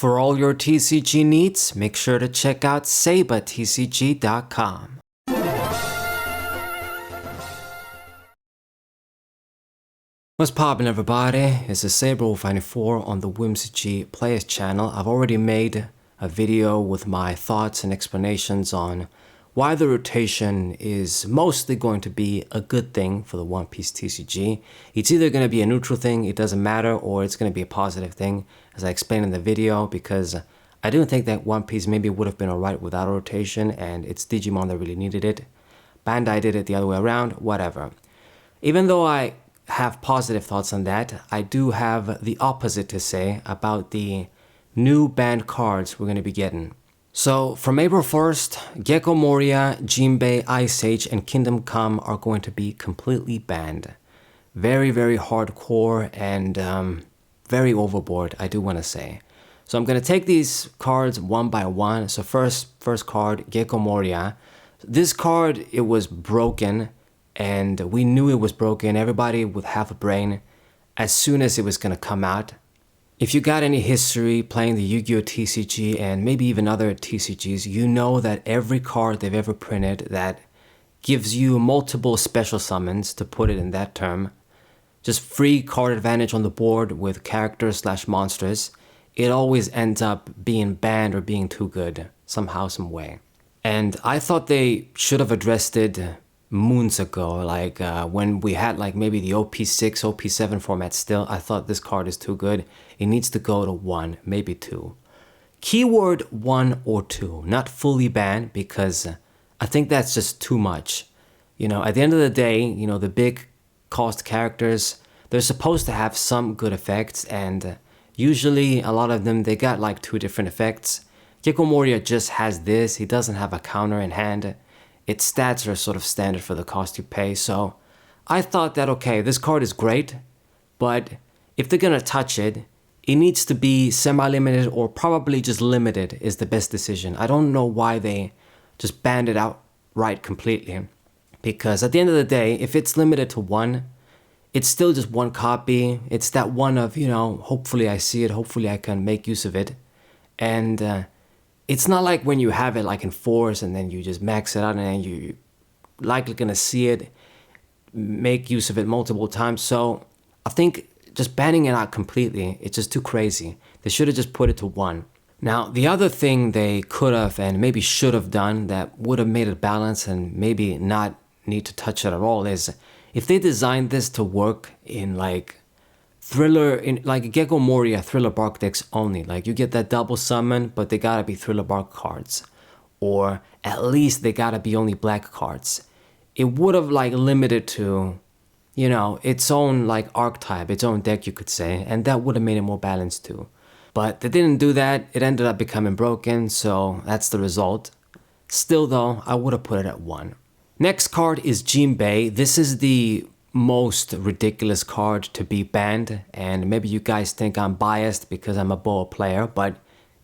For all your TCG needs, make sure to check out sabatcg.com. What's poppin', everybody? It's a Saber94 on the Whimsy Players channel. I've already made a video with my thoughts and explanations on why the rotation is mostly going to be a good thing for the One Piece TCG. It's either going to be a neutral thing, it doesn't matter, or it's going to be a positive thing, as I explained in the video, because I do think that One Piece maybe would have been alright without a rotation, and it's Digimon that really needed it. Bandai did it the other way around, whatever. Even though I have positive thoughts on that, I do have the opposite to say about the new banned cards we're going to be getting. So from April 1st, Gecko Moria, Jinbei, Ice Age, and Kingdom Come are going to be completely banned. Very, very hardcore and very overboard, I do want to say. So I'm going to take these cards one by one. So first card, Gecko Moria. This card, it was broken, and we knew it was broken. Everybody with half a brain, as soon as it was going to come out. If you got any history playing the Yu-Gi-Oh! TCG and maybe even other TCGs, you know that every card they've ever printed that gives you multiple special summons, to put it in that term, just free card advantage on the board with characters / monsters, it always ends up being banned or being too good, somehow, some way. And I thought they should have addressed it moons ago, like when we had like maybe the OP6, OP7 format still. I thought this card is too good. It needs to go to 1, maybe 2. Keyword 1 or 2, not fully banned, because I think that's just too much. You know, at the end of the day, you know, the big cost characters, they're supposed to have some good effects, and usually a lot of them, they got like 2 different effects. Gecko Moria just has this, he doesn't have a counter in hand. Its stats are sort of standard for the cost you pay, so I thought that, okay, this card is great, but if they're gonna touch it, it needs to be semi-limited or probably just limited is the best decision. I don't know why they just banned it outright completely, because at the end of the day, if it's limited to 1, it's still just 1 copy. It's that one of, you know, hopefully I see it, hopefully I can make use of it, and it's not like when you have it like in force and then you just max it out and then you're likely gonna see it, make use of it multiple times. So I think just banning it out completely, it's just too crazy. They should have just put it to 1. Now, the other thing they could have and maybe should have done that would have made it balance and maybe not need to touch it at all is if they designed this to work in like Thriller, in like Gecko Moria Thriller Bark decks only. Like you get that double summon, but they gotta be Thriller Bark cards. Or at least they gotta be only black cards. It would have like limited to, you know, its own like archetype, its own deck, you could say, and that would have made it more balanced too. But they didn't do that. It ended up becoming broken, so that's the result. Still though, I would have put it at 1. Next card is Jinbei. This is the most ridiculous card to be banned, and maybe you guys think I'm biased because I'm a Boa player, but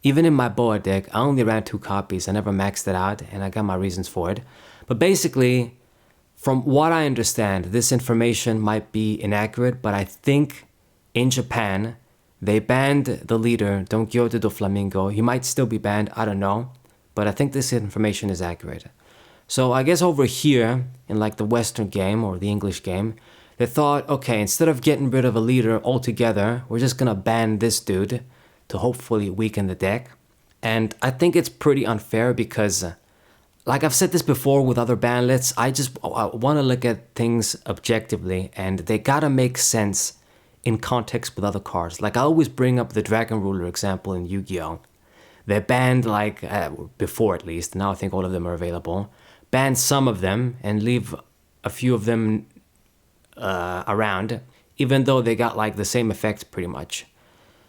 even in my Boa deck, I only ran 2 copies. I never maxed it out, and I got my reasons for it. But basically, from what I understand, this information might be inaccurate, but I think in Japan, they banned the leader, Don Quixote do Flamingo. He might still be banned, I don't know, but I think this information is accurate. So I guess over here, in like the Western game or the English game, they thought, okay, instead of getting rid of a leader altogether, we're just gonna ban this dude to hopefully weaken the deck. And I think it's pretty unfair because, like I've said this before with other ban lists, I wanna look at things objectively, and they gotta make sense in context with other cards. Like I always bring up the Dragon Ruler example in Yu-Gi-Oh! They banned like, before at least, now I think all of them are available, ban some of them and leave a few of them around, even though they got like the same effect pretty much.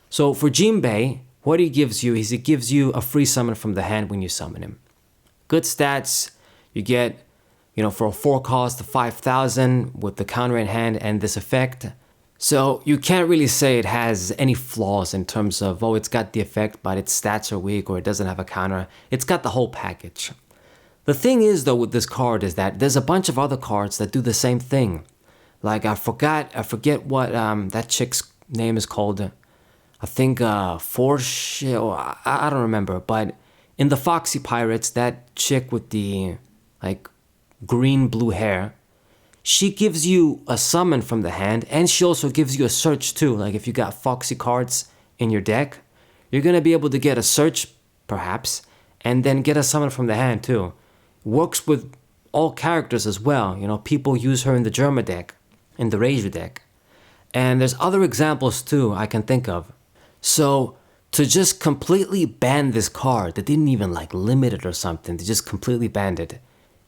So for Jinbei, what he gives you is he gives you a free summon from the hand when you summon him. Good stats, you get, you know, for a 4 cost, 5,000 with the counter in hand and this effect. So you can't really say it has any flaws in terms of, oh, it's got the effect, but its stats are weak or it doesn't have a counter. It's got the whole package. The thing is though with this card is that there's a bunch of other cards that do the same thing. Like I forget what that chick's name is called. I think Forsh, or I don't remember, but in the Foxy Pirates, that chick with the like green blue hair, she gives you a summon from the hand, and she also gives you a search too. Like if you got Foxy cards in your deck, you're gonna be able to get a search, perhaps, and then get a summon from the hand too. Works with all characters as well. You know, people use her in the Germa deck, in the Razor deck. And there's other examples too I can think of. So to just completely ban this card, they didn't even like limit it or something, they just completely banned it.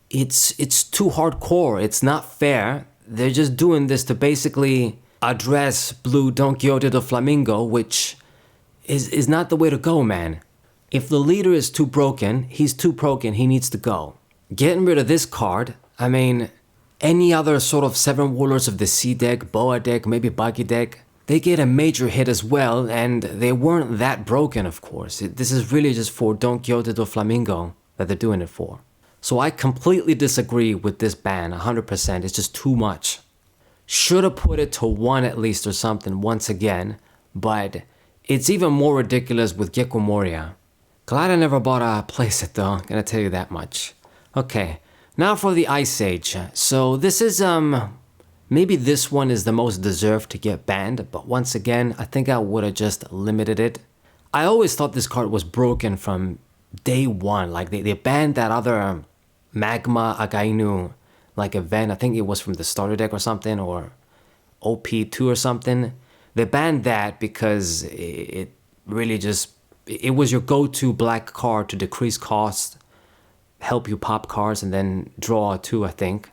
It's too hardcore, it's not fair. They're just doing this to basically address Blue Don Quixote do Flamingo, which is not the way to go, man. If the leader is too broken, he's too broken, he needs to go. Getting rid of this card, I mean, any other sort of Seven Warlords of the Sea deck, Boa deck, maybe Buggy deck, they get a major hit as well, and they weren't that broken, of course. This is really just for Don Quixote do Flamingo that they're doing it for. So I completely disagree with this ban, 100%. It's just too much. Should have put it to 1 at least or something once again, but it's even more ridiculous with Gecko Moria. Glad I never bought a playset though, gonna tell you that much. Okay, now for the Ice Age. So this is, maybe this one is the most deserved to get banned, but once again, I think I would have just limited it. I always thought this card was broken from day one. Like they banned that other Magma Againu like event. I think it was from the starter deck or something, or OP2 or something. They banned that because it really just, it was your go-to black card to decrease cost, help you pop cards, and then draw 2, I think.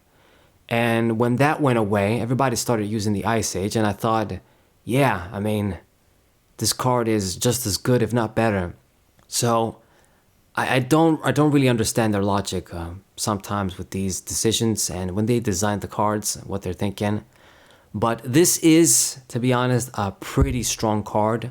And when that went away, everybody started using the Ice Age, and I thought, yeah, I mean, this card is just as good, if not better. So I don't really understand their logic sometimes with these decisions and when they design the cards, what they're thinking. But this is, to be honest, a pretty strong card.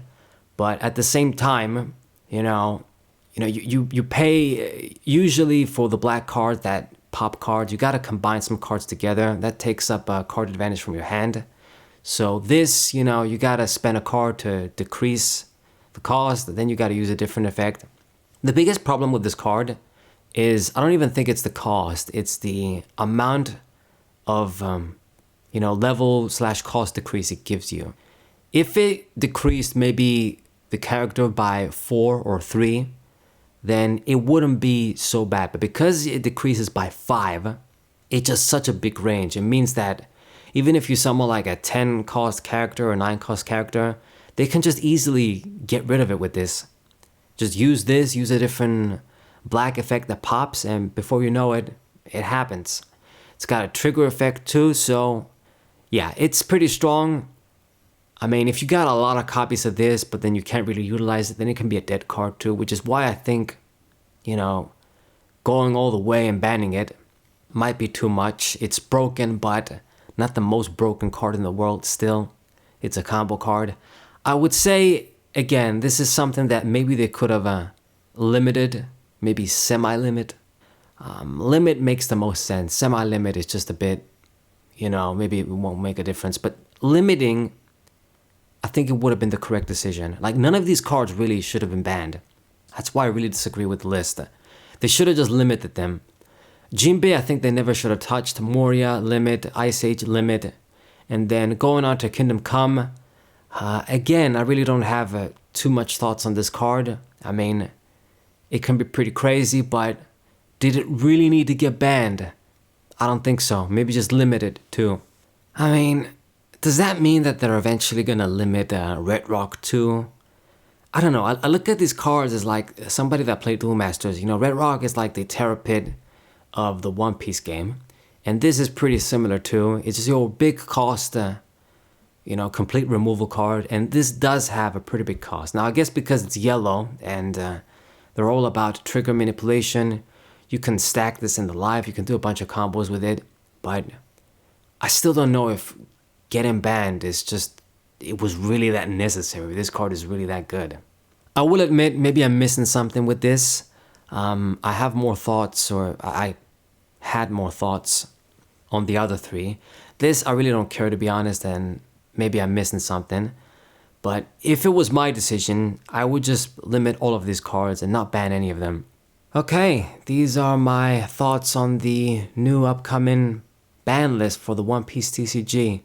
But at the same time, you pay usually for the black card, that pop card, you got to combine some cards together. That takes up a card advantage from your hand. So this, you got to spend a card to decrease the cost. Then you got to use a different effect. The biggest problem with this card is I don't even think it's the cost. It's the amount of, level/cost decrease it gives you. If it decreased maybe the character by 4 or 3, then it wouldn't be so bad. But because it decreases by 5, it's just such a big range. It means that even if you summon like a 10 cost character or 9 cost character, they can just easily get rid of it with this. Just use this, use a different black effect that pops, and before you know it, it happens. It's got a trigger effect too, so yeah, it's pretty strong. I mean, if you got a lot of copies of this, but then you can't really utilize it, then it can be a dead card too, which is why I think, going all the way and banning it might be too much. It's broken, but not the most broken card in the world still. It's a combo card. I would say, again, this is something that maybe they could have limited, maybe semi-limit. Limit makes the most sense. Semi-limit is just a bit, maybe it won't make a difference. But limiting, I think it would have been the correct decision. Like, none of these cards really should have been banned. That's why I really disagree with the list. They should have just limited them. Jinbei, I think they never should have touched. Moria, limit. Ice Age, limit. And then going on to Kingdom Come. Again, I really don't have too much thoughts on this card. I mean, it can be pretty crazy, but did it really need to get banned? I don't think so. Maybe just limit it too. I mean, does that mean that they're eventually gonna limit Red Rock too? I don't know. I look at these cards as like somebody that played Duel Masters. Red Rock is like the Terra Pit of the One Piece game. And this is pretty similar too. It's just your big cost, complete removal card. And this does have a pretty big cost. Now, I guess because it's yellow and they're all about trigger manipulation, you can stack this in the live. You can do a bunch of combos with it. But I still don't know if getting banned is just, it was really that necessary. This card is really that good. I will admit, maybe I'm missing something with this. I have more thoughts, or I had more thoughts on the other 3. This, I really don't care, to be honest, and maybe I'm missing something. But if it was my decision, I would just limit all of these cards and not ban any of them. Okay, these are my thoughts on the new upcoming ban list for the One Piece TCG.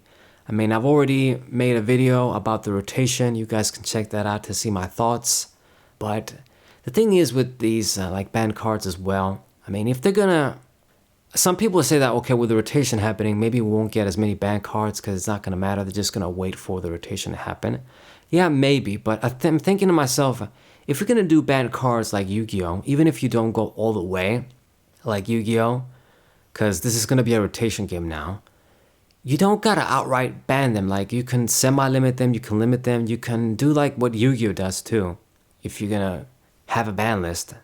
I mean, I've already made a video about the rotation. You guys can check that out to see my thoughts. But the thing is with these like banned cards as well, I mean, if they're gonna... Some people say that, okay, with the rotation happening, maybe we won't get as many banned cards because it's not gonna matter. They're just gonna wait for the rotation to happen. Yeah, maybe, but I'm thinking to myself, if we're gonna do banned cards like Yu-Gi-Oh, even if you don't go all the way like Yu-Gi-Oh, because this is gonna be a rotation game now, you don't gotta outright ban them. Like, you can semi-limit them, you can limit them, you can do like what Yu-Gi-Oh does too, if you're gonna have a ban list.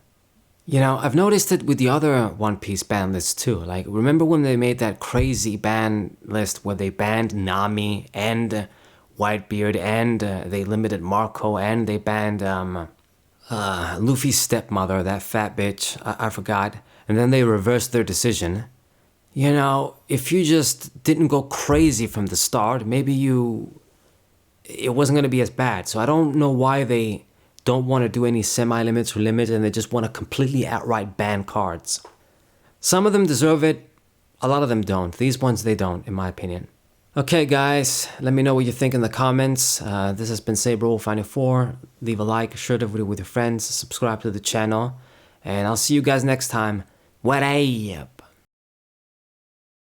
You know, I've noticed it with the other One Piece ban lists too. Like, remember when they made that crazy ban list where they banned Nami and Whitebeard and they limited Marco and they banned Luffy's stepmother, that fat bitch, I forgot. And then they reversed their decision. You know, if you just didn't go crazy from the start, maybe it wasn't going to be as bad. So I don't know why they don't want to do any semi-limits or limits and they just want to completely outright ban cards. Some of them deserve it, a lot of them don't. These ones, they don't, in my opinion. Okay guys, let me know what you think in the comments. This has been SaberWolf94. Leave a like, share the video with your friends, subscribe to the channel, and I'll see you guys next time. What up?